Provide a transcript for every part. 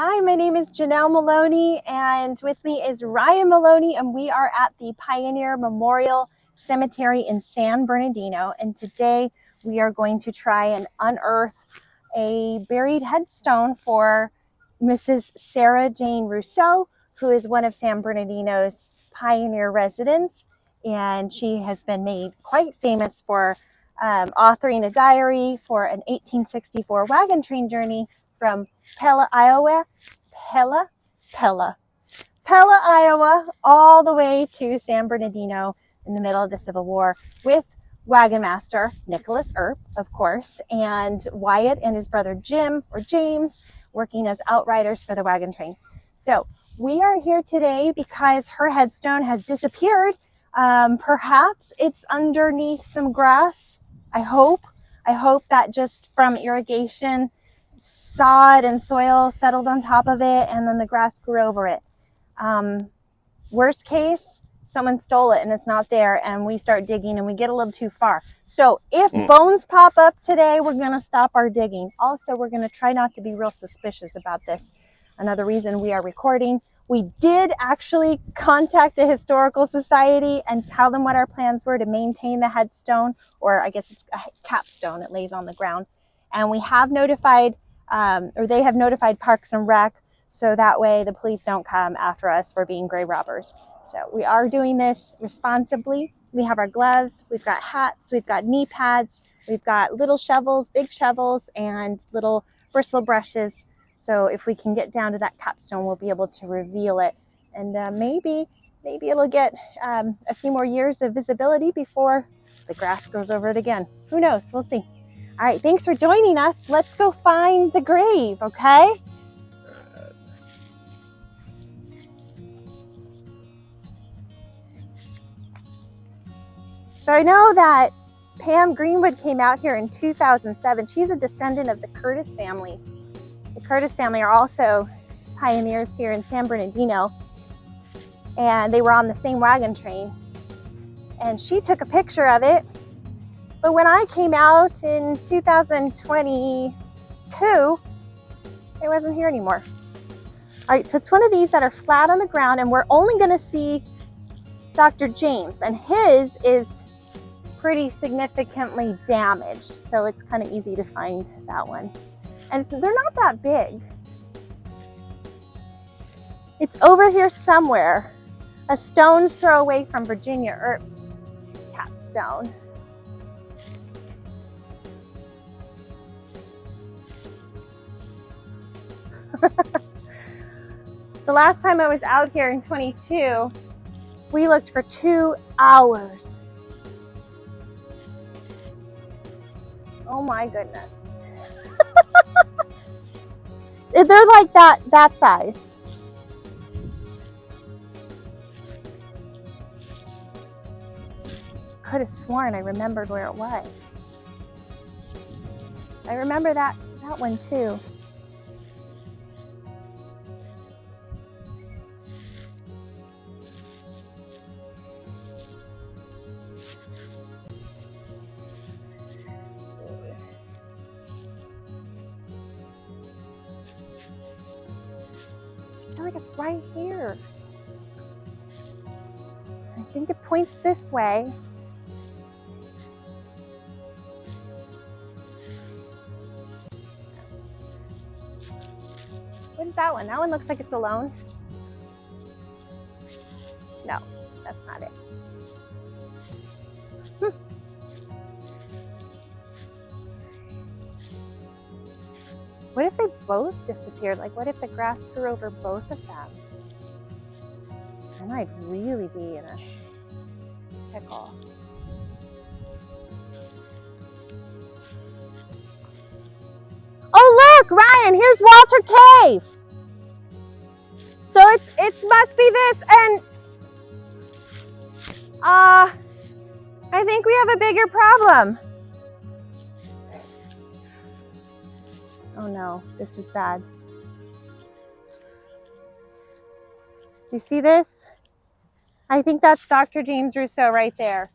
Hi, my name is Janelle Molony, and with me is Ryan Molony, and we are at the Pioneer Memorial Cemetery in San Bernardino. And today we are going to try and unearth a buried headstone for Mrs. Sarah Jane Rousseau, who is one of San Bernardino's pioneer residents. And she has been made quite famous for authoring a diary for an 1864 wagon train journey from Pella, Iowa, all the way to San Bernardino in the middle of the Civil War with wagon master Nicholas Earp, of course, and Wyatt and his brother Jim or James working as outriders for the wagon train. So we are here today because her headstone has disappeared. Perhaps it's underneath some grass. I hope that just from irrigation, sod and soil settled on top of it, and then the grass grew over it. Worst case, someone stole it and it's not there, and we start digging and we get a little too far. So if bones pop up today, we're going to stop our digging. Also, we're going to try not to be real suspicious about this. Another reason we are recording. We did actually contact the Historical Society and tell them what our plans were to maintain the headstone, or I guess it's a capstone. It lays on the ground. And we have notified or they have notified Parks and Rec, so that way the police don't come after us for being grave robbers. So we are doing this responsibly. We have our gloves, we've got hats, we've got knee pads, we've got little shovels, big shovels, and little bristle brushes. So if we can get down to that capstone, we'll be able to reveal it. And maybe it'll get a few more years of visibility before the grass grows over it again. Who knows? We'll see. All right, thanks for joining us. Let's go find the grave, okay? So I know that Pam Greenwood came out here in 2007. She's a descendant of the Curtis family. The Curtis family are also pioneers here in San Bernardino, and they were on the same wagon train. And she took a picture of it. But when I came out in 2022, it wasn't here anymore. All right, so it's one of these that are flat on the ground, and we're only going to see Dr. James, and his is pretty significantly damaged, so it's kind of easy to find that one. And so they're not that big. It's over here somewhere, a stone's throw away from Virginia Earp's capstone. The last time I was out here in 22, we looked for 2 hours. Oh my goodness. They're like that size. Could have sworn I remembered where it was. I remember that one too. I feel like it's right here. I think it points this way. What is that one? That one looks like it's alone. No, that's not it. What if they both disappeared? Like, what if the grass grew over both of them? Then I'd really be in a pickle. Oh look, Ryan, here's Walter Cave. So it must be this, and I think we have a bigger problem. Oh no, this is bad. Do you see this? I think that's Dr. James Rousseau right there.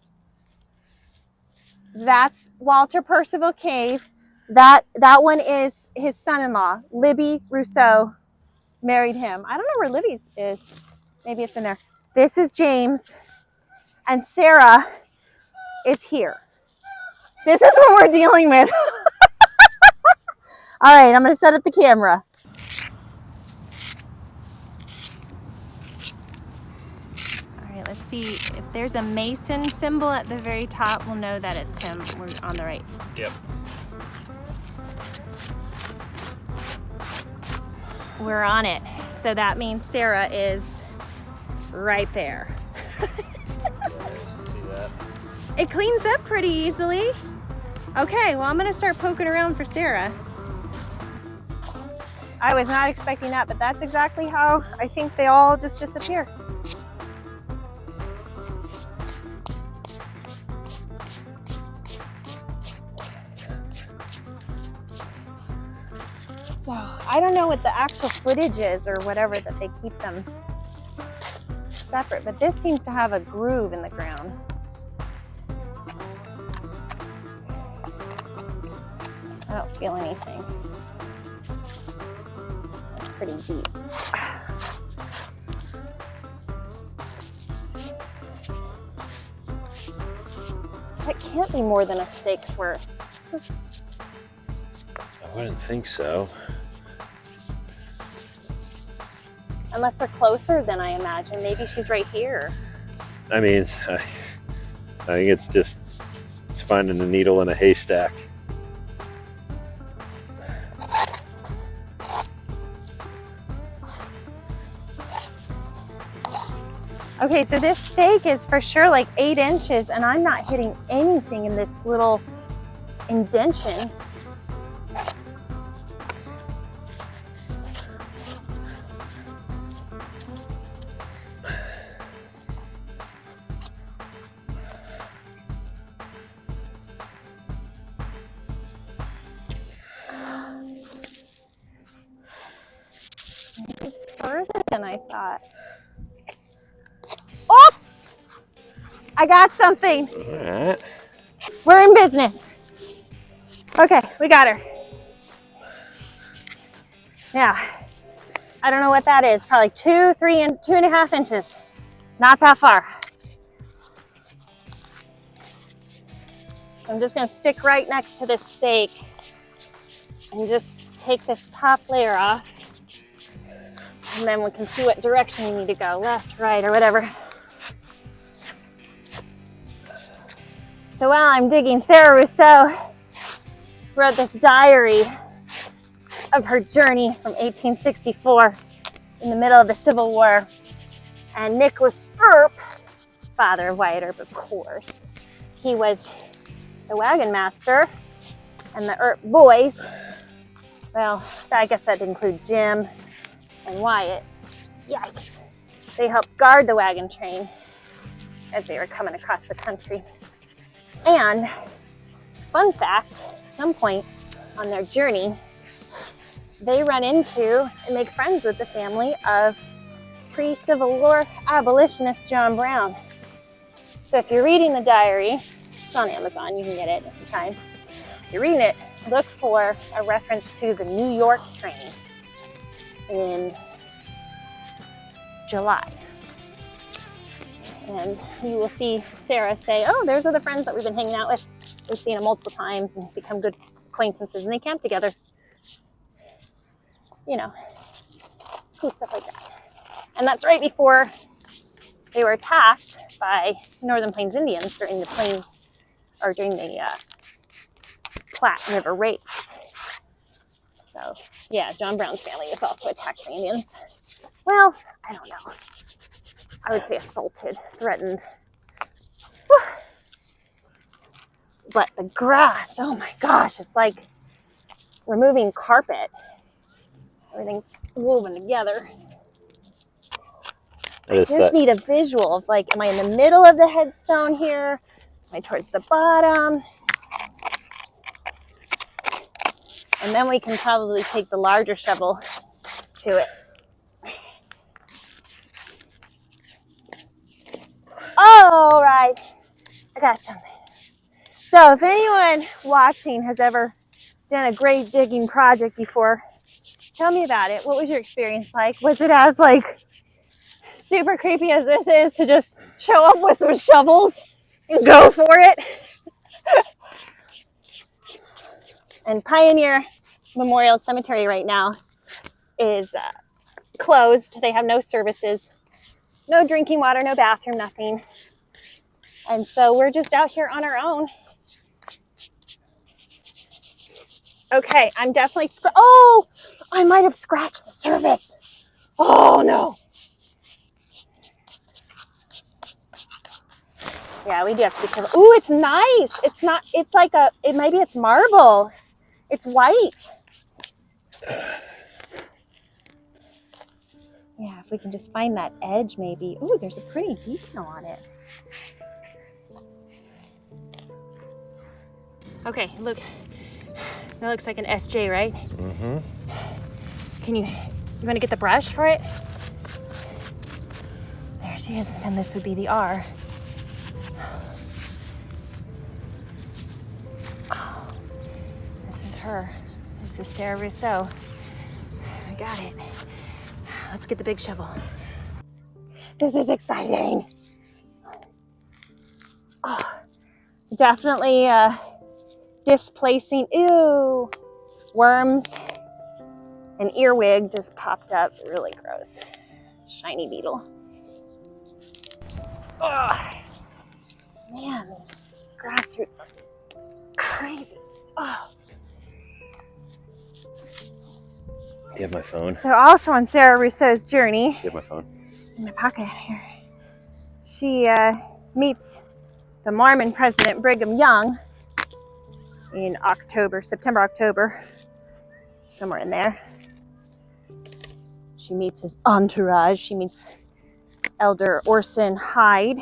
That's Walter Percival Cave. That one is his son-in-law, Libby Rousseau. married him. I don't know where Libby's is. Maybe it's in there. This is James, and Sarah is here. This is what we're dealing with. All right, I'm going to set up the camera. All right, let's see. If there's a Mason symbol at the very top, we'll know that it's him. We're on the right. Yep. We're on it. So that means Sarah is right there. See that? It cleans up pretty easily. Okay, well, I'm gonna start poking around for Sarah. I was not expecting that, but that's exactly how I think they all just disappear. So I don't know what the actual footage is or whatever that they keep them separate, but this seems to have a groove in the ground. I don't feel anything. That's pretty deep. That can't be more than a steak's worth. I wouldn't think so. Unless they're closer than I imagine. Maybe she's right here. I mean, I think it's finding a needle in a haystack. Okay, so this stake is for sure like 8 inches, and I'm not hitting anything in this little indention. It's further than I thought. Oh! I got something. All right. We're in business. Okay, we got her. Now, I don't know what that is. Probably 2, 3, and 2.5 inches. Not that far. I'm just gonna stick right next to this stake and just take this top layer off. And then we can see what direction you need to go, left, right, or whatever. So while I'm digging, Sarah Rousseau wrote this diary of her journey from 1864 in the middle of the Civil War. And Nicholas Earp, father of Wyatt Earp, of course, he was the wagon master, and the Earp boys, well, I guess that include Jim and Wyatt. Yikes. They helped guard the wagon train as they were coming across the country. And, fun fact, at some point on their journey, they run into and make friends with the family of pre-Civil War abolitionist John Brown. So if you're reading the diary, it's on Amazon, you can get it anytime. If you're reading it, look for a reference to the New York train in July. And you will see Sarah say, oh, those are the friends that we've been hanging out with. We've seen them multiple times and become good acquaintances, and they camp together. You know, cool stuff like that. And that's right before they were attacked by Northern Plains Indians during the Platte River raids. So, yeah, John Brown's family was also attacked by Indians. Well, I don't know. I would say assaulted, threatened. Whew. But the grass, oh my gosh, it's like removing carpet. Everything's woven together. I just need a visual of, like, am I in the middle of the headstone here? Am I towards the bottom? And then we can probably take the larger shovel to it. All right, I got something. So if anyone watching has ever done a grave digging project before, Tell me about it. What was your experience like? Was it as like super creepy as this is to just show up with some shovels and go for it? And Pioneer Memorial Cemetery right now is closed. They have no services, no drinking water, no bathroom, nothing. And so we're just out here on our own. Okay, I'm definitely, oh, I might have scratched the surface. Oh no. Yeah, we do have to be careful. Ooh, it's nice. It's not, it's like maybe it's marble. It's white. Yeah, if we can just find that edge maybe. Ooh, there's a pretty detail on it. Okay, look. That looks like an SJ, right? Mm-hmm. You want to get the brush for it? There she is, and this would be the R. Oh, this is her. This is Sarah Rousseau. I got it. Let's get the big shovel. This is exciting. Oh, definitely displacing, ew, worms. An earwig just popped up, really gross. Shiny beetle. Oh, man, these grass roots are crazy. Oh. You have my phone. So also on Sarah Rousseau's journey, You have my phone. in my pocket here, she meets the Mormon president Brigham Young in September, October, somewhere in there. She meets his entourage. She meets Elder Orson Hyde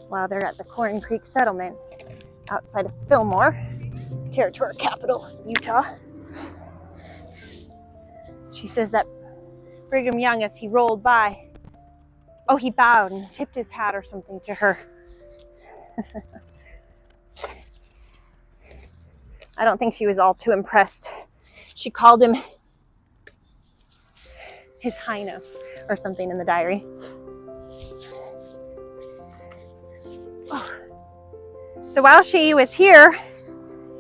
while they're at the Corn Creek settlement outside of Fillmore, territorial capital, Utah. She says that Brigham Young, as he rolled by, oh, he bowed and tipped his hat or something to her. I don't think she was all too impressed. She called him His Highness or something in the diary. Oh. So while she was here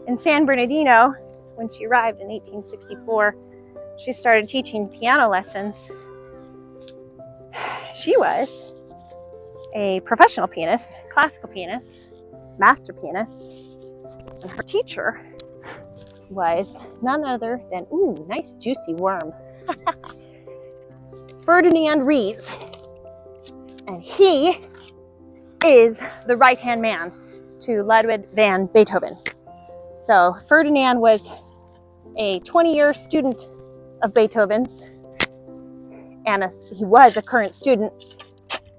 in San Bernardino, when she arrived in 1864, she started teaching piano lessons. She was a professional pianist, classical pianist, master pianist, and her teacher was none other than, ooh, nice juicy worm, Ferdinand Ries. And he is the right-hand man to Ludwig van Beethoven. So Ferdinand was a 20-year student of Beethoven's, and he was a current student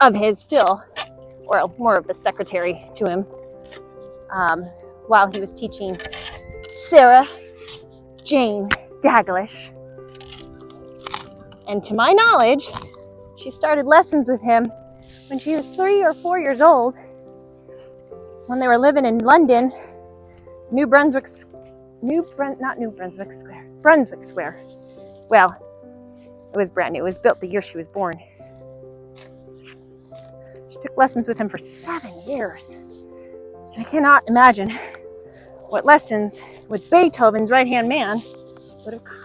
of his still, or more of the secretary to him, while he was teaching Sarah Jane Daglish. And to my knowledge, she started lessons with him when she was 3 or 4 years old, when they were living in London, Brunswick Square. Well, it was brand new. It was built the year she was born. She took lessons with him for 7 years. And I cannot imagine what lessons with Beethoven's right-hand man would have cost.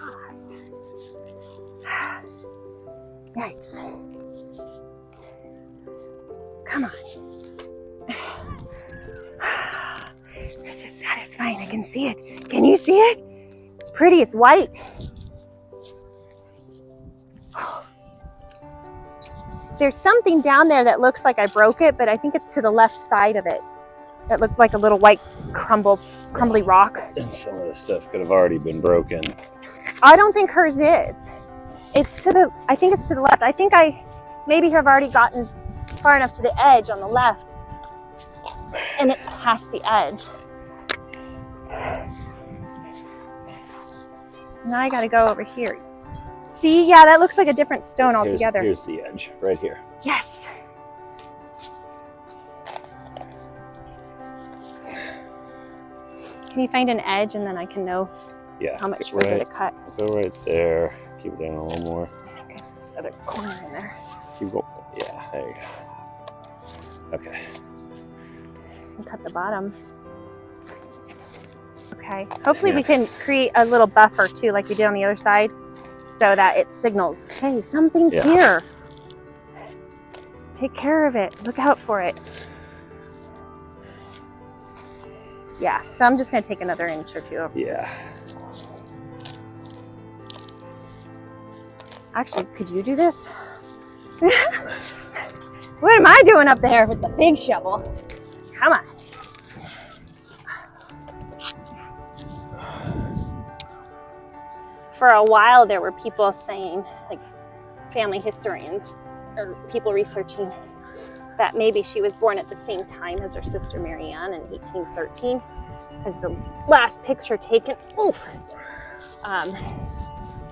Yikes. Come on. This is satisfying. I can see it. Can you see it? It's pretty. It's white. There's something down there that looks like I broke it, but I think it's to the left side of it. That looks like a little white crumbly rock. And some of the stuff could have already been broken. I don't think hers is. I think it's to the left. I think I maybe have already gotten far enough to the edge on the left, and it's past the edge. So now I gotta go over here. See, yeah, that looks like a different stone altogether. Here's the edge, right here. Yes. Can you find an edge and then I can know Yeah. How much further to cut? Go right there. Keep it down a little more. I think there's this other corner in there. Keep going. Yeah, there you go. Okay. And cut the bottom. Okay. Hopefully we can create a little buffer too, like we did on the other side, so that it signals, hey, something's here. Take care of it. Look out for it. Yeah, so I'm just going to take another inch or two over this. Actually, could you do this? What am I doing up there with the big shovel? Come on. For a while, there were people saying, like family historians or people researching, that maybe she was born at the same time as her sister Marianne in 1813, because the last picture taken,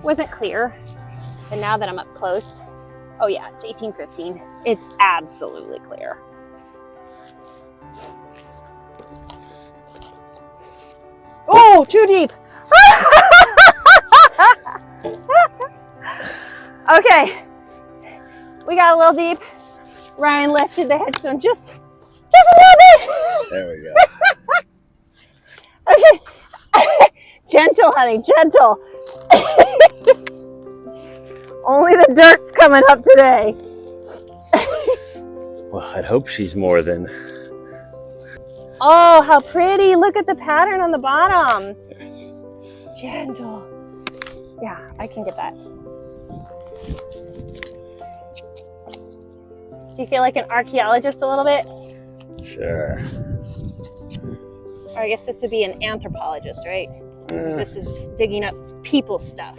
wasn't clear. And now that I'm up close, oh yeah, it's 1815. It's absolutely clear. Oh, too deep. Okay, we got a little deep. Ryan lifted the headstone just a little bit. There we go. Okay. Gentle, honey, gentle. Only the dirt's coming up today. Well, I'd hope she's more than. Oh, how pretty. Look at the pattern on the bottom. Gentle. Yeah, I can get that. Do you feel like an archaeologist a little bit? Sure. Or I guess this would be an anthropologist, right? Because this is digging up people stuff.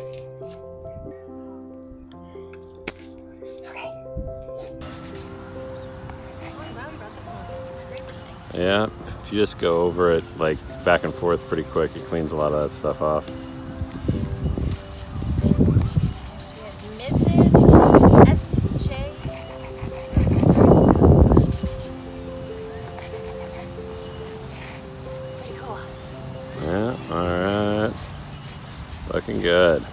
Okay. Yeah, if you just go over it like back and forth pretty quick, it cleans a lot of that stuff off. She has Mrs. S.J. Pretty cool. Yeah, all right. Looking good.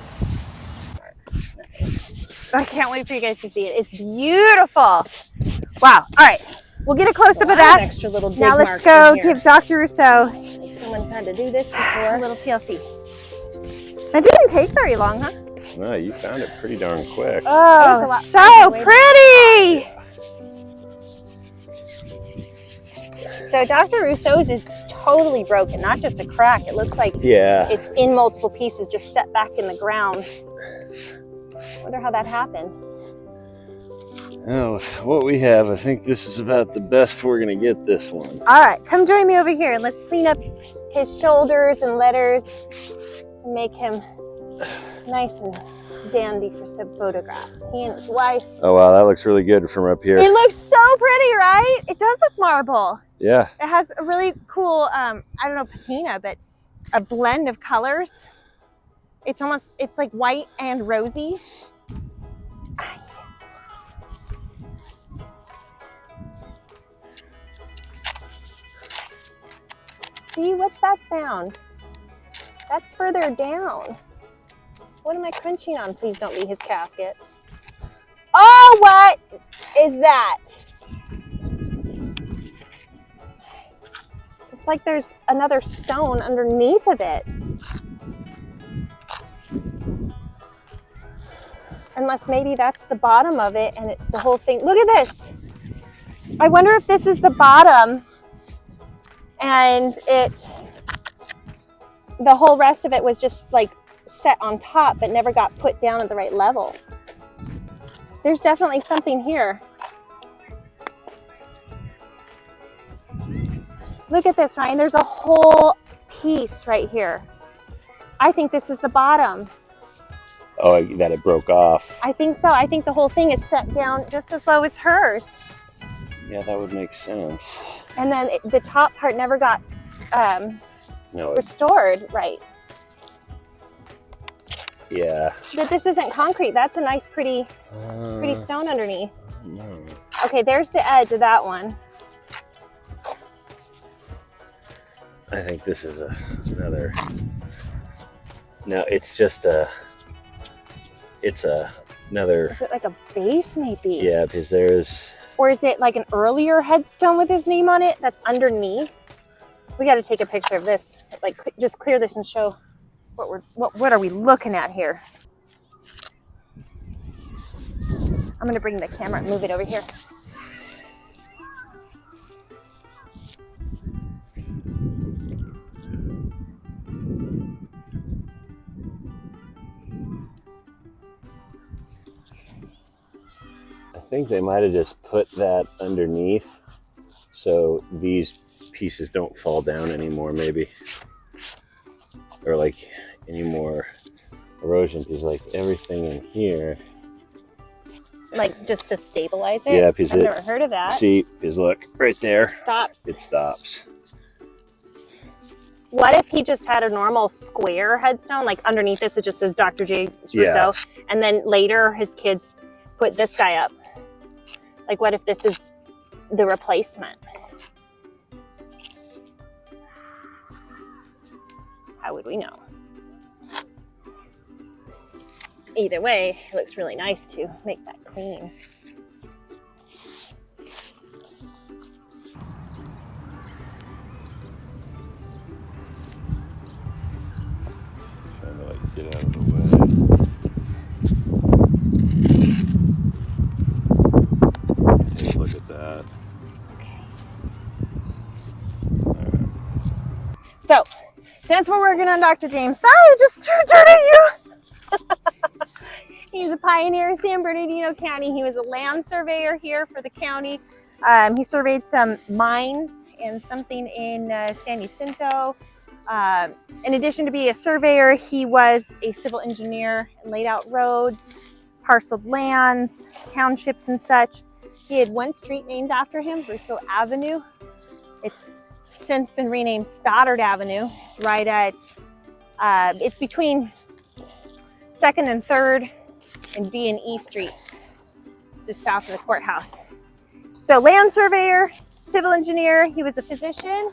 I can't wait for you guys to see it. It's beautiful. Wow. All right. We'll get a close up of that. Extra little dig Now let's marks go in here. give Dr. Rousseau Like someone's had to do this a before. little TLC. That didn't take very long, huh? No, you found it pretty darn quick. Oh, so pretty. So Dr. Rousseau's is totally broken, not just a crack. It looks like it's in multiple pieces, just set back in the ground. Wonder how that happened. Oh, what we have, I think this is about the best we're gonna get this one. All right, come join me over here and let's clean up his shoulders and letters and make him nice and dandy for some photographs. He and his wife. Oh wow, that looks really good from up here. It looks so pretty, right? It does look marble. Yeah. It has a really cool, I don't know, patina, but a blend of colors. It's like white and rosy. See, what's that sound? That's further down. What am I crunching on? Please don't be his casket. Oh, what is that? It's like there's another stone underneath of it. Unless maybe that's the bottom of it and the whole thing. Look at this. I wonder if this is the bottom and the whole rest of it was just like set on top but never got put down at the right level. There's definitely something here. Look at this, Ryan. There's a whole piece right here. I think this is the bottom. Oh, that it broke off. I think so. I think the whole thing is set down just as low as hers. Yeah, that would make sense. And then the top part never got restored right. Yeah. But this isn't concrete. That's a nice, pretty stone underneath. No. Okay, there's the edge of that one. I think this is another. No, it's just another. Is it like a base maybe? Yeah, because there's. Or is it like an earlier headstone with his name on it that's underneath? We got to take a picture of this. Like, just clear this and show what are we looking at here. I'm gonna bring the camera and move it over here. I think they might have just put that underneath so these pieces don't fall down anymore, maybe, or like any more erosion, because like everything in here, like just to stabilize it. Yeah, because I've never heard of that. See, because look right there, Stops. It stops. What if he just had a normal square headstone, like underneath this it just says Dr. Jane Rousseau, and then later his kids put this guy up? Like, what if this is the replacement? How would we know? Either way, it looks really nice to make that clean. Trying to like get out of the way. Take a look at that. Okay. All right. So, since we're working on Dr. James, sorry, I just threw dirt at you. He's a pioneer in San Bernardino County. He was a land surveyor here for the county. He surveyed some mines and something in San Jacinto. In addition to being a surveyor, he was a civil engineer and laid out roads, parceled lands, townships and such. He had one street named after him, Rousseau Avenue. It's since been renamed Stoddard Avenue. It's right at, it's between 2nd and 3rd and D and E streets. It's just south of the courthouse. So land surveyor, civil engineer, he was a physician.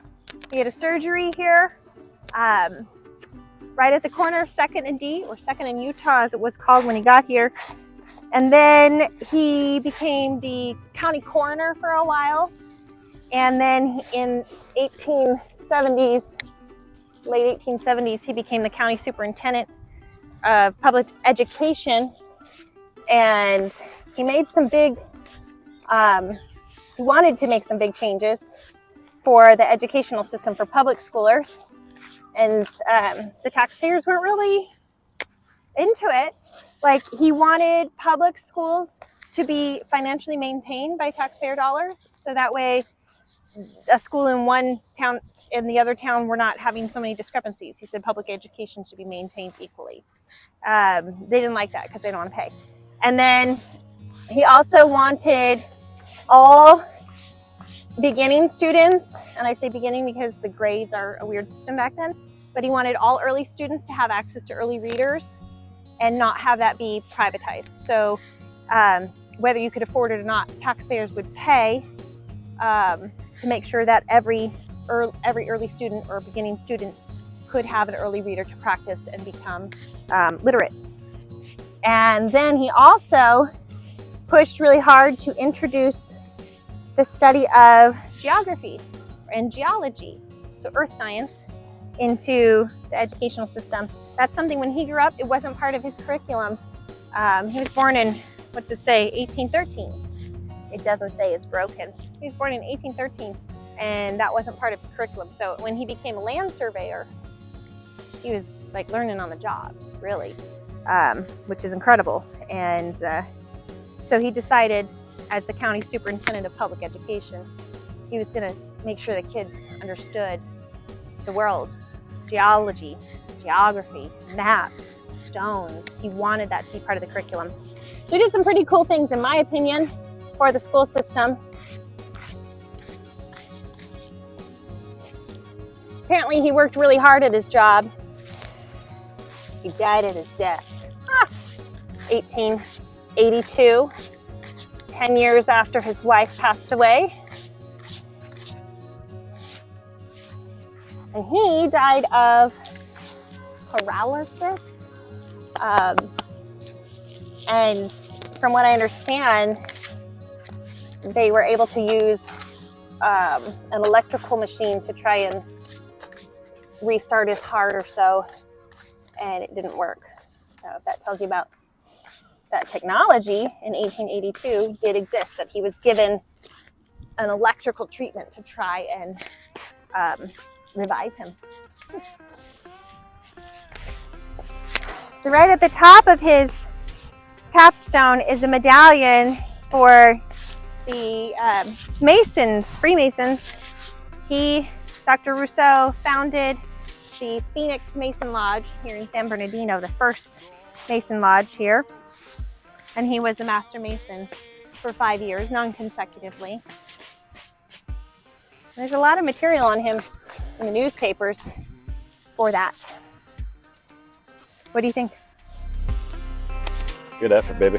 He had a surgery here, right at the corner of 2nd and D, or 2nd and Utah as it was called when he got here. And then he became the county coroner for a while. And then in 1870s, late 1870s, he became the county superintendent of public education. And he made some big, he wanted to make some big changes for the educational system for public schoolers. And the taxpayers weren't really into it. Like, he wanted public schools to be financially maintained by taxpayer dollars. So that way a school in one town and the other town were not having so many discrepancies. He said public education should be maintained equally. They didn't like that because they don't want to pay. And then he also wanted all beginning students, and I say beginning because the grades are a weird system back then, but he wanted all early students to have access to early readers and not have that be privatized. So whether you could afford it or not, taxpayers would pay to make sure that every early student or beginning student could have an early reader to practice and become literate. And then he also pushed really hard to introduce the study of geography and geology, so earth science, into the educational system. That's something when he grew up, it wasn't part of his curriculum. He was born in, what's it say, 1813. It doesn't say, it's broken. He was born in 1813, and that wasn't part of his curriculum. So when he became a land surveyor, he was like learning on the job, really, which is incredible. And so he decided, as the county superintendent of public education, he was going to make sure the kids understood the world, geology, geography, maps, stones. He wanted that to be part of the curriculum. So he did some pretty cool things, in my opinion, for the school system. Apparently he worked really hard at his job. He died at his desk. 1882, 10 years after his wife passed away. And he died of paralysis. And from what I understand, they were able to use an electrical machine to try and restart his heart or so, and it didn't work. So if that tells you about that technology in 1882 did exist, that he was given an electrical treatment to try and revive him. So right at the top of his capstone is a medallion for the Masons, Freemasons. Dr. Rousseau, founded the Phoenix Mason Lodge here in San Bernardino, the first Mason Lodge here. And he was the Master Mason for 5 years, non-consecutively. There's a lot of material on him in the newspapers for that. What do you think? Good effort, baby.